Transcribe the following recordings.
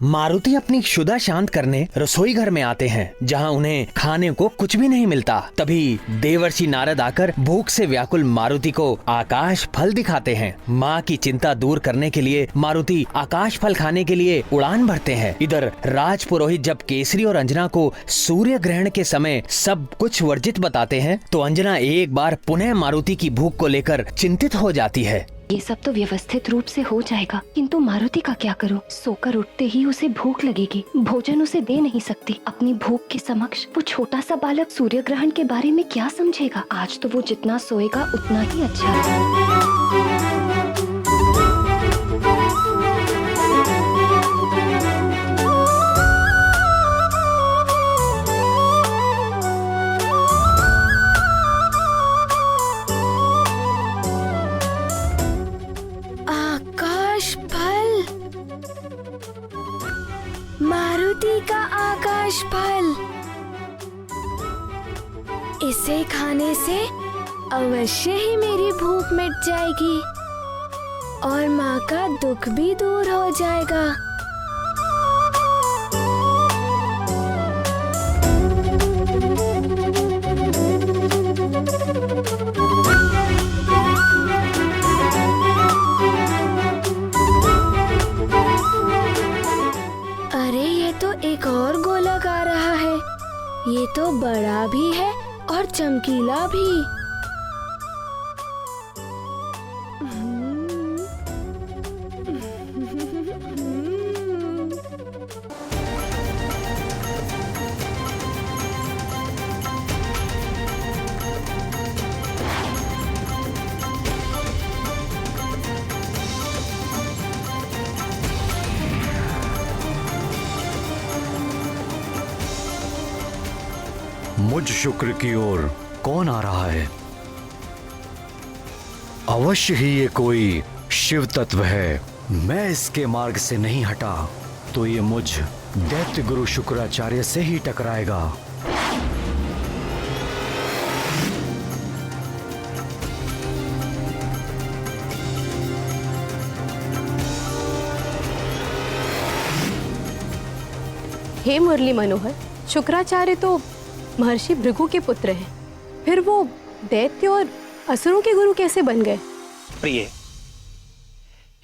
मारुति अपनी क्षुधा शांत करने रसोई घर में आते हैं, जहां उन्हें खाने को कुछ भी नहीं मिलता। तभी देवर्षि नारद आकर भूख से व्याकुल मारुति को आकाश फल दिखाते हैं। माँ की चिंता दूर करने के लिए मारुति आकाश फल खाने के लिए उड़ान भरते हैं। इधर राज पुरोहित जब केसरी और अंजना को सूर्य ग्रहण के समय सब कुछ वर्जित बताते हैं, तो अंजना एक बार पुनः मारुति की भूख को लेकर चिंतित हो जाती है। ये सब तो व्यवस्थित रूप से हो जाएगा, किंतु मारुति का क्या करूं? सोकर उठते ही उसे भूख लगेगी, भोजन उसे दे नहीं सकती। अपनी भूख के समक्ष वो छोटा सा बालक सूर्य ग्रहण के बारे में क्या समझेगा? आज तो वो जितना सोएगा उतना ही अच्छा है। मारुति का आकाश फल, इसे खाने से अवश्य ही मेरी भूख मिट जाएगी और माँ का दुख भी दूर हो जाएगा। एक और गोलक आ रहा है, ये तो बड़ा भी है और चमकीला भी। मुझ शुक्र की ओर कौन आ रहा है? अवश्य ही ये कोई शिव तत्व है। मैं इसके मार्ग से नहीं हटा तो ये मुझ दैत्य गुरु शुक्राचार्य से ही टकराएगा। हे मुरली मनोहर, शुक्राचार्य तो महर्षि भृगु के पुत्र हैं, फिर वो दैत्य और असुरों के गुरु कैसे बन गए? प्रिय,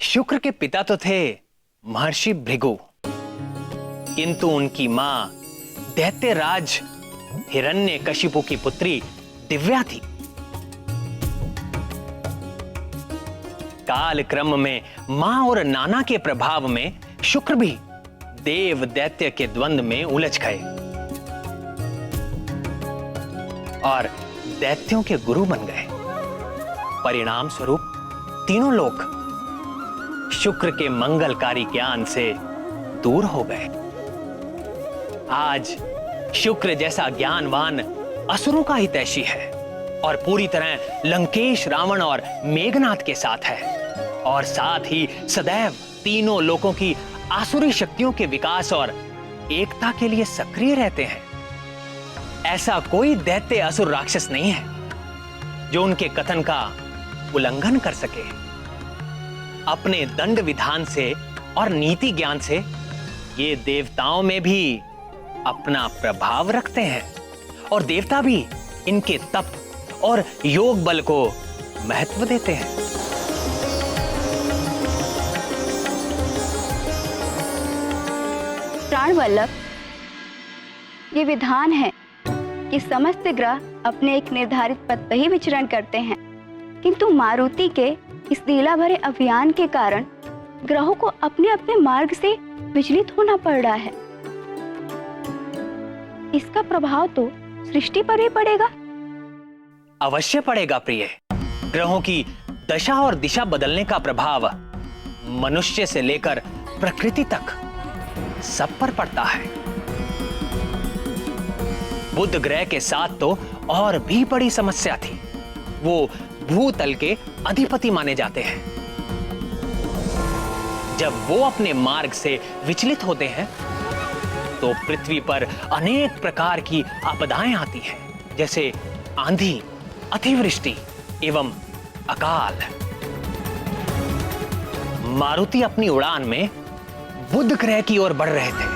शुक्र के पिता तो थे महर्षि भृगु, किंतु उनकी मां दैत्यराज हिरण्यकशिपु की पुत्री दिव्या थी। काल क्रम में मां और नाना के प्रभाव में शुक्र भी देव दैत्य के द्वंद्व में उलझ गए और दैत्यों के गुरु बन गए। परिणाम स्वरूप तीनों लोग शुक्र के मंगलकारी ज्ञान से दूर हो गए। आज शुक्र जैसा ज्ञानवान असुरों का हितैषी है और पूरी तरह लंकेश, रावण और मेघनाथ के साथ है, और साथ ही सदैव तीनों लोगों की आसुरी शक्तियों के विकास और एकता के लिए सक्रिय रहते हैं। ऐसा कोई दैत्य असुर राक्षस नहीं है जो उनके कथन का उल्लंघन कर सके। अपने दंड विधान से और नीति ज्ञान से ये देवताओं में भी अपना प्रभाव रखते हैं और देवता भी इनके तप और योग बल को महत्व देते हैं। प्राणवल्लभ, ये विधान है कि समस्त ग्रह अपने एक निर्धारित पथ पर ही विचरण करते हैं, किंतु मारुति के इस लीला भरे अभियान के कारण ग्रहों को अपने अपने मार्ग से विचलित होना पड़ रहा है। इसका प्रभाव तो सृष्टि पर भी पड़ेगा। अवश्य पड़ेगा प्रिय। ग्रहों की दशा और दिशा बदलने का प्रभाव मनुष्य से लेकर प्रकृति तक सब पर पड़ता है। बुध ग्रह के साथ तो और भी बड़ी समस्या थी। वो भूतल के अधिपति माने जाते हैं। जब वो अपने मार्ग से विचलित होते हैं तो पृथ्वी पर अनेक प्रकार की आपदाएं आती हैं, जैसे आंधी, अतिवृष्टि एवं अकाल। मारुति अपनी उड़ान में बुध ग्रह की ओर बढ़ रहे थे।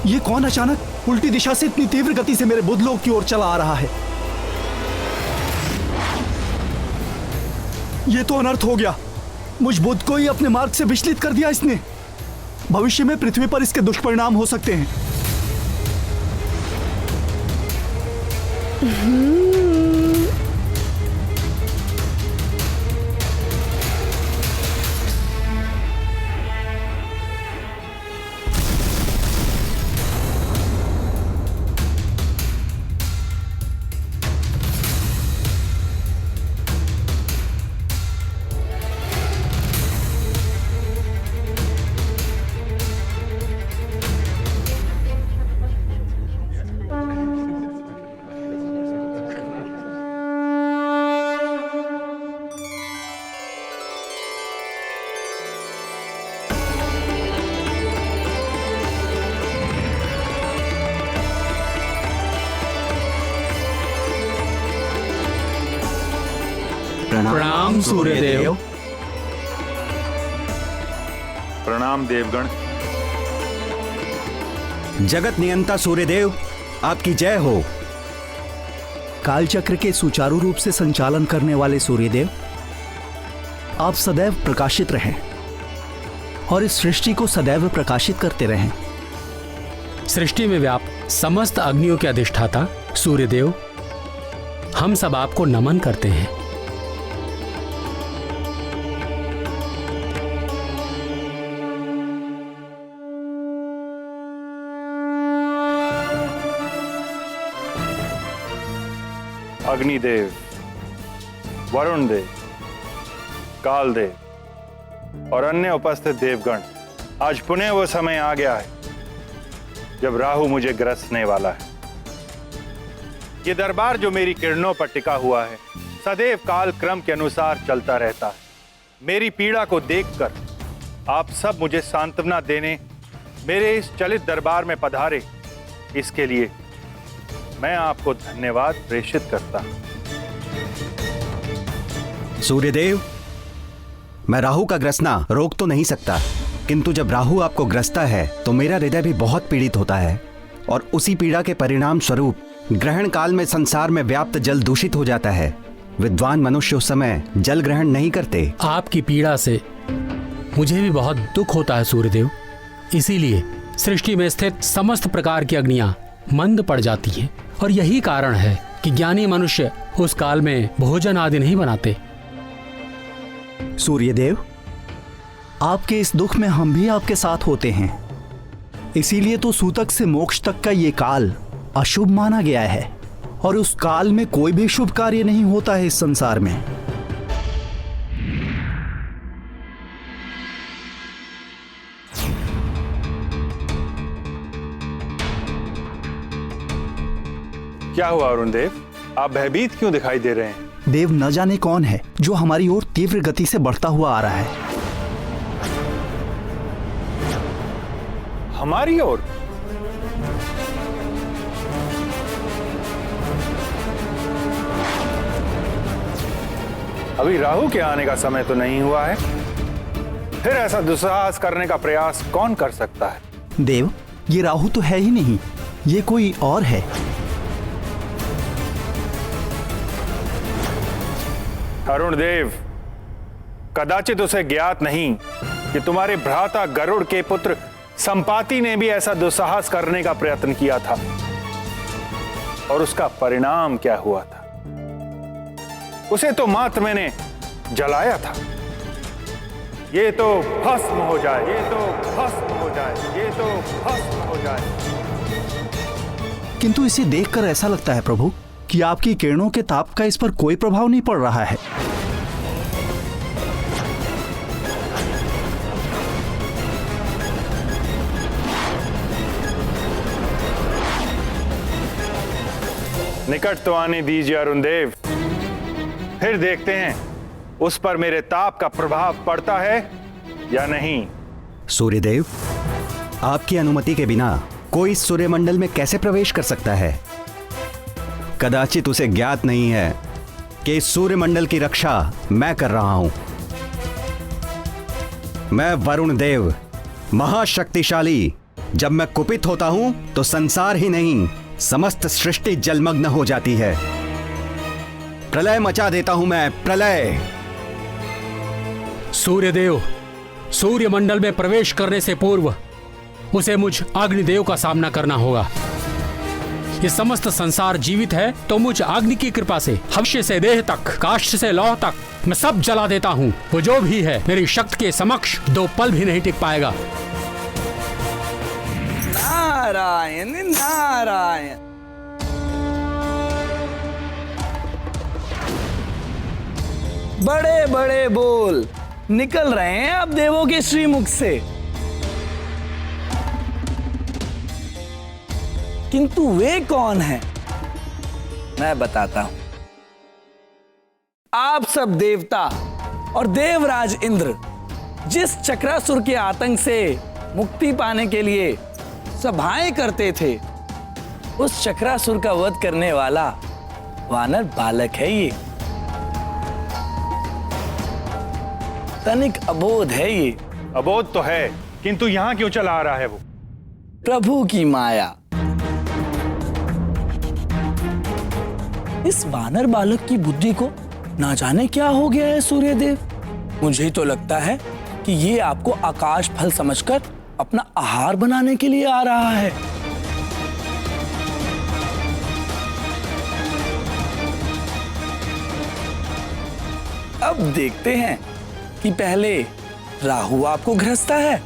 ये कौन अचानक उल्टी दिशा से इतनी तीव्र गति से मेरे बुधलोक की ओर चला आ रहा है? ये तो अनर्थ हो गया। मुझ बुध को ही अपने मार्ग से विचलित कर दिया इसने। भविष्य में पृथ्वी पर इसके दुष्परिणाम हो सकते हैं। प्रणाम सूर्यदेव। प्रणाम देवगण। जगत नियंता सूर्यदेव, आपकी जय हो। कालचक्र के सुचारू रूप से संचालन करने वाले सूर्यदेव, आप सदैव प्रकाशित रहें और इस सृष्टि को सदैव प्रकाशित करते रहें। सृष्टि में व्याप्त समस्त अग्नियों के अधिष्ठाता सूर्यदेव, हम सब आपको नमन करते हैं। अग्निदेव, वरुण देव, काल देव और अन्य उपस्थित देवगण, आज पुनः वो समय आ गया है जब राहु मुझे ग्रसने वाला है। ये दरबार जो मेरी किरणों पर टिका हुआ है, सदैव काल क्रम के अनुसार चलता रहता है। मेरी पीड़ा को देखकर आप सब मुझे सांत्वना देने मेरे इस चलित दरबार में पधारे, इसके लिए मैं आपको धन्यवाद प्रेषित करता हूं। सूर्यदेव, मैं राहु का ग्रसना रोक तो नहीं सकता, किंतु जब राहु आपको ग्रसता है तो मेरा हृदय भी बहुत पीड़ित होता है और उसी पीड़ा के परिणाम स्वरूप ग्रहण काल में संसार में व्याप्त जल दूषित हो जाता है। विद्वान मनुष्य उस समय जल ग्रहण नहीं करते। आपकी पीड़ा से मुझे भी बहुत दुख होता है सूर्यदेव। इसीलिए सृष्टि में स्थित समस्त प्रकार की अग्नियां मंद पड़ जाती हैं और यही कारण है कि ज्ञानी मनुष्य उस काल में भोजन आदि नहीं बनाते। सूर्यदेव, आपके इस दुख में हम भी आपके साथ होते हैं। इसीलिए तो सूतक से मोक्ष तक का ये काल अशुभ माना गया है और उस काल में कोई भी शुभ कार्य नहीं होता है इस संसार में। क्या हुआ अरुण देव, आप भयभीत क्यों दिखाई दे रहे हैं? देव, न जाने कौन है जो हमारी ओर तीव्र गति से बढ़ता हुआ आ रहा है। हमारी ओर? अभी राहु के आने का समय तो नहीं हुआ है, फिर ऐसा दुस्साहस करने का प्रयास कौन कर सकता है? देव, ये राहु तो है ही नहीं, ये कोई और है। अरुण देव, कदाचित उसे ज्ञात नहीं कि तुम्हारे भ्राता गरुड़ के पुत्र संपाति ने भी ऐसा दुस्साहस करने का प्रयत्न किया था और उसका परिणाम क्या हुआ था। उसे तो मात्र मैंने जलाया था। ये तो भस्म हो जाए, ये तो भस्म हो जाए, ये तो भस्म हो जाए। किंतु इसे देखकर ऐसा लगता है प्रभु कि आपकी किरणों के ताप का इस पर कोई प्रभाव नहीं पड़ रहा है। निकट तो आने दीजिए अरुण देव, फिर देखते हैं उस पर मेरे ताप का प्रभाव पड़ता है या नहीं। सूर्यदेव, आपकी अनुमति के बिना कोई सूर्यमंडल में कैसे प्रवेश कर सकता है? कदाचित उसे ज्ञात नहीं है कि इस सूर्यमंडल की रक्षा मैं कर रहा हूं। मैं वरुण देव, महाशक्तिशाली। जब मैं कुपित होता हूं तो संसार ही नहीं, समस्त सृष्टि जलमग्न हो जाती है। प्रलय मचा देता हूं मैं, प्रलय। सूर्यदेव, सूर्यमंडल में प्रवेश करने से पूर्व उसे मुझ अग्निदेव का सामना करना होगा। ये समस्त संसार जीवित है तो मुझ अग्नि की कृपा से हविष्य से देह तक, काष्ठ से लौह तक मैं सब जला देता हूँ। वो जो भी है मेरी शक्ति के समक्ष 2 पल भी नहीं टिक पाएगा। नारायण नारायण। बड़े बड़े बोल निकल रहे हैं अब देवों के श्रीमुख से, किंतु वे कौन हैं? मैं बताता हूं। आप सब देवता और देवराज इंद्र जिस चक्रासुर के आतंक से मुक्ति पाने के लिए सभाएं करते थे, उस चक्रासुर का वध करने वाला वानर बालक है ये। तनिक अबोध है ये। अबोध तो है, किंतु यहां क्यों चला आ रहा है वो? प्रभु की माया। इस वानर बालक की बुद्धि को ना जाने क्या हो गया है सूर्यदेव। मुझे तो लगता है कि ये आपको आकाश फल समझकर अपना आहार बनाने के लिए आ रहा है। अब देखते हैं कि पहले राहु आपको ग्रसता है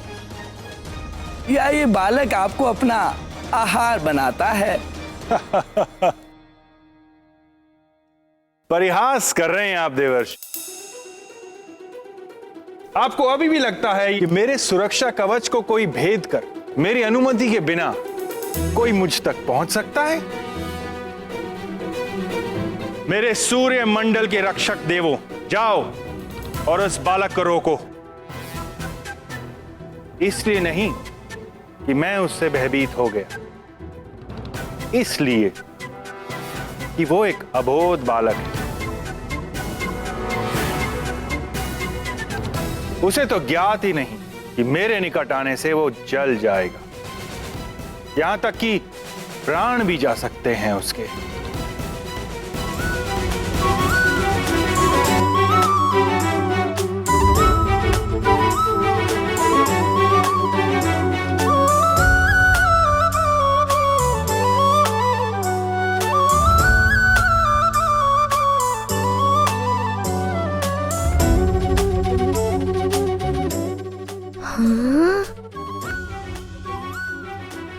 या ये बालक आपको अपना आहार बनाता है। परिहास कर रहे हैं आप देवर्षि। आपको अभी भी लगता है कि मेरे सुरक्षा कवच को कोई भेद कर मेरी अनुमति के बिना कोई मुझ तक पहुंच सकता है? मेरे सूर्य मंडल के रक्षक देवों, जाओ और उस बालक को रोको। इसलिए नहीं कि मैं उससे भयभीत हो गया, इसलिए कि वो एक अबोध बालक है। उसे तो ज्ञात ही नहीं कि मेरे निकट आने से वो जल जाएगा, यहां तक कि प्राण भी जा सकते हैं उसके।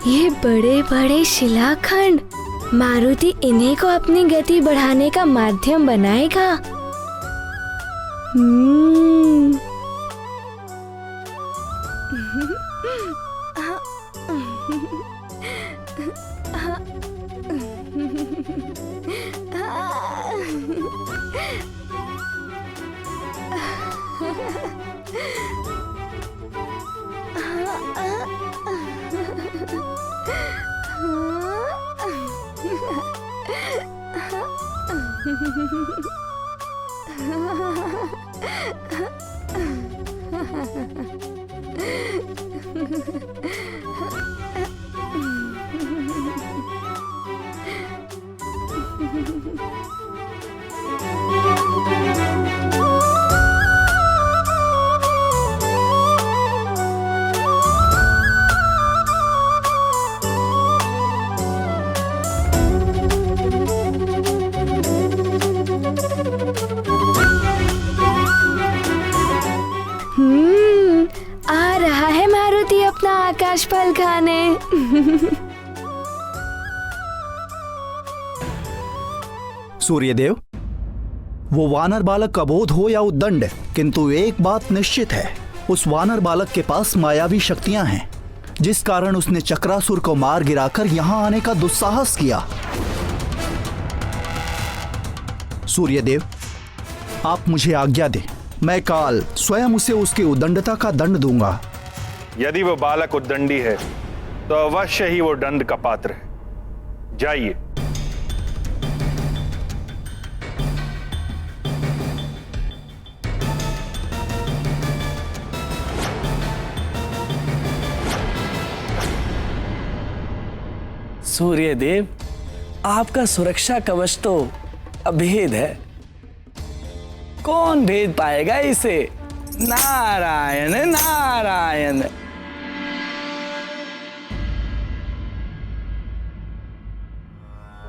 ये बड़े बड़े शिलाखंड, मारुति इन्हीं को अपनी गति बढ़ाने का माध्यम बनाएगा। आ रहा है मारुति अपना आकाश फल खाने। सूर्यदेव, वो वानर बालक अबोध हो या उद्दंड, किंतु एक बात निश्चित है, उस वानर बालक के पास मायावी शक्तियां हैं, जिस कारण उसने चक्रासुर को मार गिराकर यहां आने का दुस्साहस किया। सूर्यदेव, आप मुझे आज्ञा दें, मैं काल स्वयं उसे उसकी उद्दंडता का दंड दूंगा। यदि वो बालक उद्दंडी है तो अवश्य ही वो दंड का पात्र है। जाइए। सूर्यदेव, आपका सुरक्षा कवच तो अभेद है, कौन भेद पाएगा इसे? नारायण नारायण।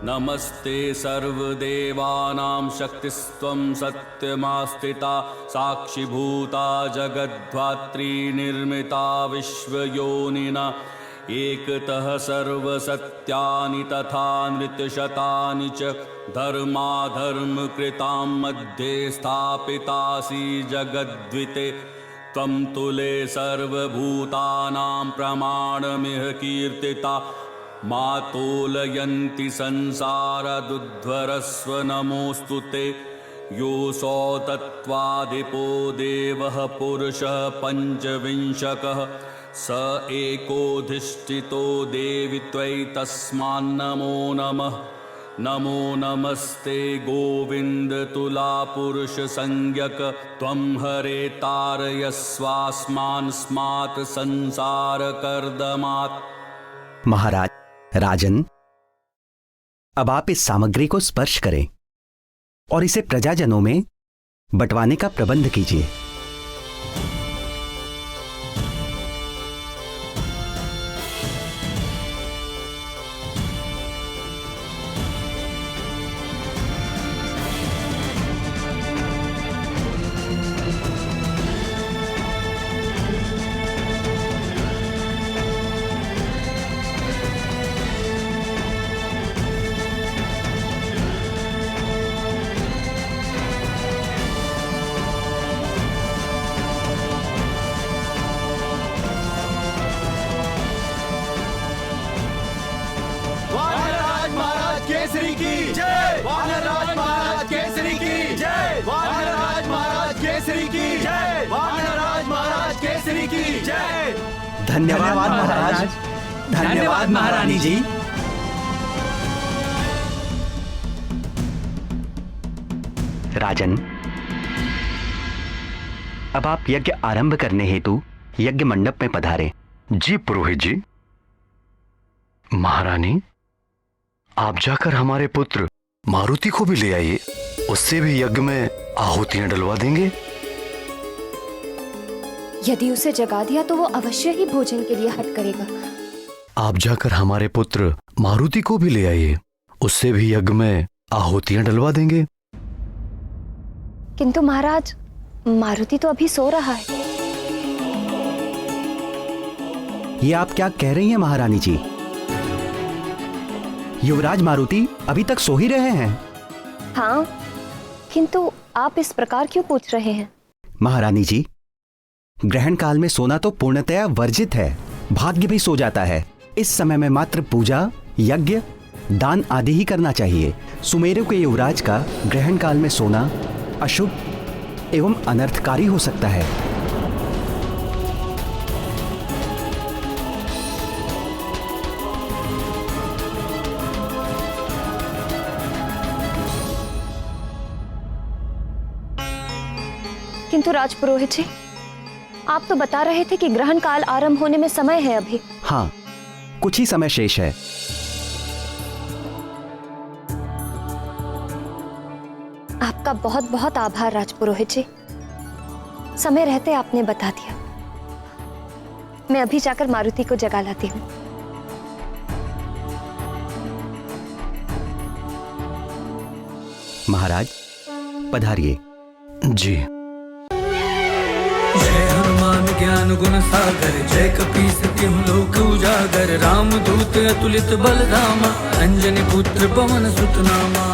नमस्ते सर्वदेवानां शक्तिस्त्वं सत्यमास्थिता साक्षिभूता जगद्धात्री निर्मिता विश्वयोनिना एकतः सर्वसत्यानि तथा नृत्यशतानि च धर्माधर्मकृतां मध्ये स्थापितासि जगद्विते त्वं तुले सर्वभूतानां प्रमाणमिह कीर्तिता मातोलयन्ति संसारदुध्वरस्व नमोऽस्तु ते योऽसौ तत्त्वादिपो देवः पुरुषः पञ्चविंशकः स एकोधिष्ठितो देवि त्वयि तस्मान्नमो नमः। नमो नमस्ते गोविन्द तुला पुरुष संज्ञक त्वं हरे तारयस्वास्मान् स्मात् संसार कर्दमात्। महाराज, राजन, अब आप इस सामग्री को स्पर्श करें और इसे प्रजाजनों में बंटवाने का प्रबंध कीजिए। धन्यवाद महाराज। धन्यवाद महारानी जी। राजन, अब आप यज्ञ आरंभ करने हेतु यज्ञ मंडप में पधारें। जी पुरोहित जी। महारानी, आप जाकर हमारे पुत्र मारुति को भी ले आइए, उससे भी यज्ञ में आहुतियां डलवा देंगे। यदि उसे जगा दिया तो वो अवश्य ही भोजन के लिए हट करेगा। आप जाकर हमारे पुत्र मारुति को भी ले आइए, उससे भी यज्ञ में आहुतियां डलवा देंगे। किंतु महाराज, मारुति तो अभी सो रहा है। ये आप क्या कह रही हैं महारानी जी? युवराज मारुति अभी तक सो ही रहे हैं। हाँ, किंतु आप इस प्रकार क्यों पूछ रहे हैं? महारानी जी, ग्रहण काल में सोना तो पूर्णतया वर्जित है, भाग्य भी सो जाता है। इस समय में मात्र पूजा, यज्ञ, दान आदि ही करना चाहिए। सुमेरु के युवराज का ग्रहण काल में सोना अशुभ एवं अनर्थकारी हो सकता है। किंतु राजपुरोहित जी, आप तो बता रहे थे कि ग्रहण काल आरंभ होने में समय है अभी। हाँ, कुछ ही समय शेष है। आपका बहुत बहुत आभार राजपुरोहित जी, समय रहते आपने बता दिया। मैं अभी जाकर मारुति को जगा लाती हूँ। महाराज, पधारिए। जी। जय हनुमान ज्ञान गुण सागर, जय कपीस तिहुँ लोक उजागर, राम दूत अतुलित बल धामा, अंजनी पुत्र पवन सुत नामा।